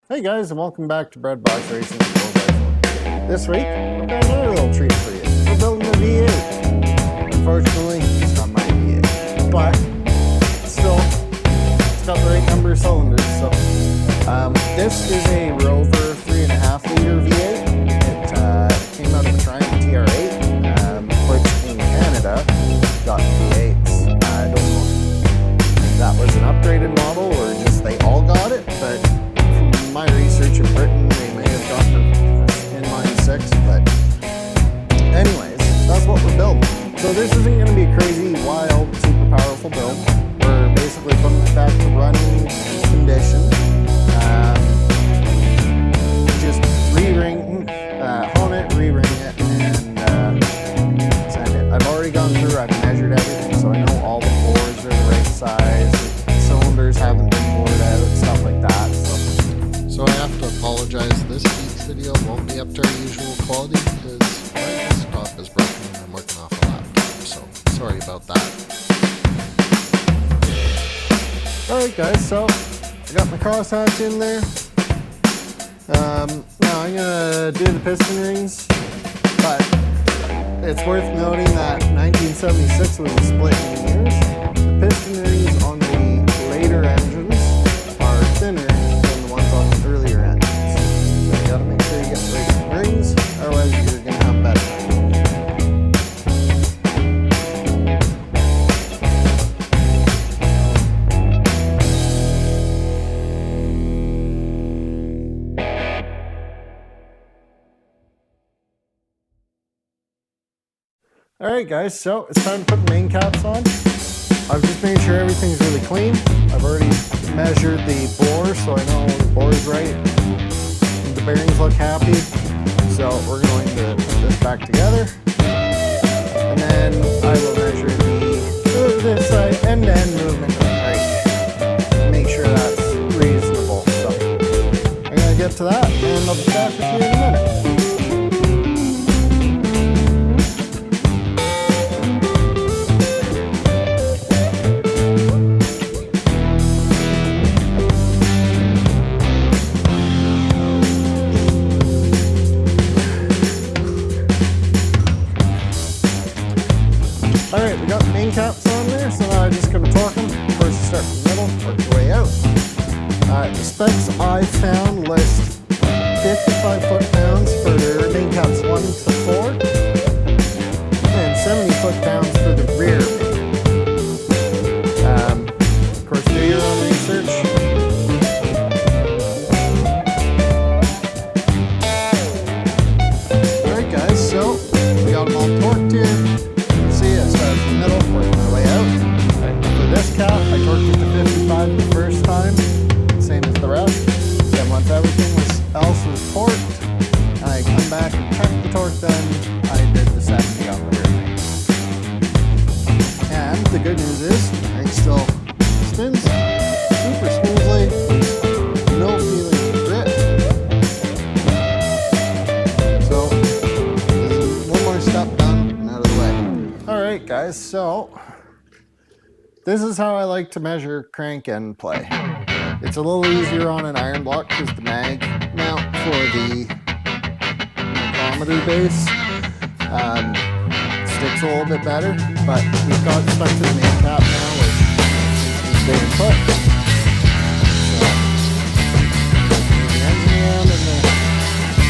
Hey guys, and welcome back to Breadbox Racing 4x4. This week, we've got another little treat for you. We're building a V8. Unfortunately, it's not my V8, but still, it's got the right number of cylinders. So, this is a Rover 3.5 liter V8. It came out of a Triumph TR8, which in Canada got V8s. I don't know if that was an upgraded model or just they all got it, but my research in Britain, they may have gotten inline 6, but anyways, that's what we're building. So this isn't going to be a crazy, wild, super powerful build. We're basically putting it back to running condition. Just re-ring, hone it, re-ring it, and send it. I've already gone through, I've measured everything, so I know all the bores are the right size, the cylinders haven't been bored out, stuff like that. So I have to apologize, this week's video won't be up to our usual quality because my desktop is broken and I'm working off a laptop, so sorry about that. Alright guys, so I got my crosshatch in there. Now I'm going to do the piston rings, but it's worth noting that 1976 was a split in years. The piston rings on the later engines are thinner on the earlier engines. So you gotta make sure you get the right rings, otherwise you're gonna have bad time. Alright guys, so it's time to put the main caps on. I've just made sure everything's really clean. I've already measured the bore, so I know the bore is right. The bearings look happy. So we're going to put this back together. And then I will measure this side end-to-end movement right. Make sure that's reasonable. So I'm going to get to that, and I'll be back with you in a minute. Alright, we got the main caps on there, so now I'm just going to torque them. First you start from the middle, work your way out. The specs I found list 55 foot-pounds for their main caps 1 to 4, and 70 foot-pounds for the rear. Of course, do your own research. Alright guys, so we got them all torqued here. Middle, working my way out. Right, for this cap, I torqued it to 55 the first time, same as the rest. Then once everything else was torqued, I come back and check the torque, then I did the 70 on the rear. And the good news is, it still spins super smoothly, no feeling of grit. So, there's one more step done and out of the way. Alright guys, so this is how I like to measure crank end play. It's a little easier on an iron block because the mag mount for the micrometer base sticks a little bit better, but we've got it stuck to the main cap now, which is staying put. So, the engine around and the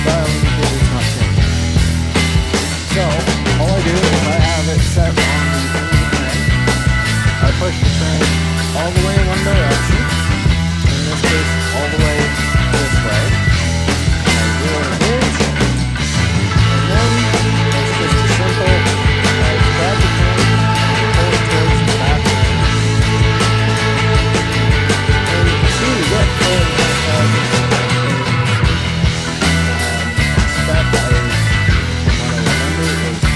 dial indicator's not changing. So, all I do is I have it set on the end of the crank. I push the crank all the way in one direction, in this case all the way this way. I zero the gauge, and then it's just a simple, I grab the crank, pull it towards the back end. And you can see we get full spec I remember it was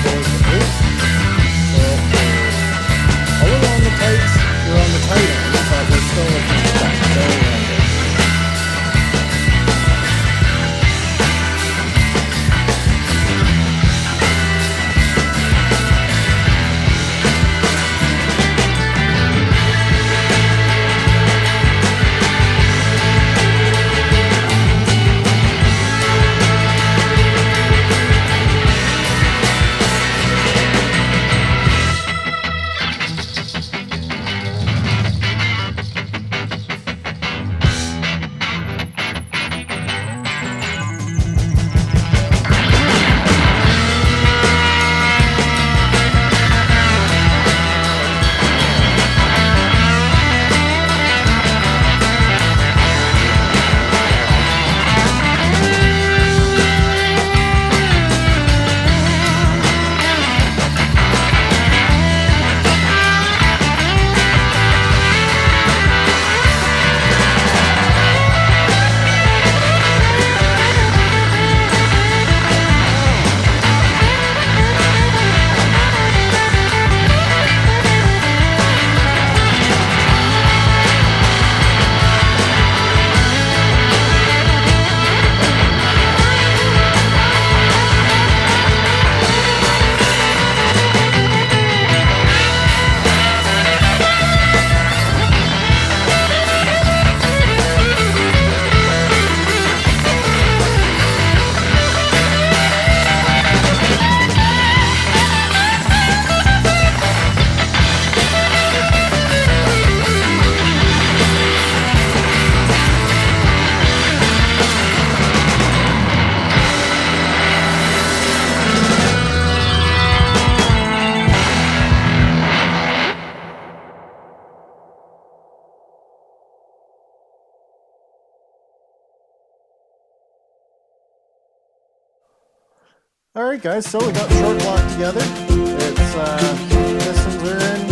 Alright guys, so we got short block together. It's pistons are in,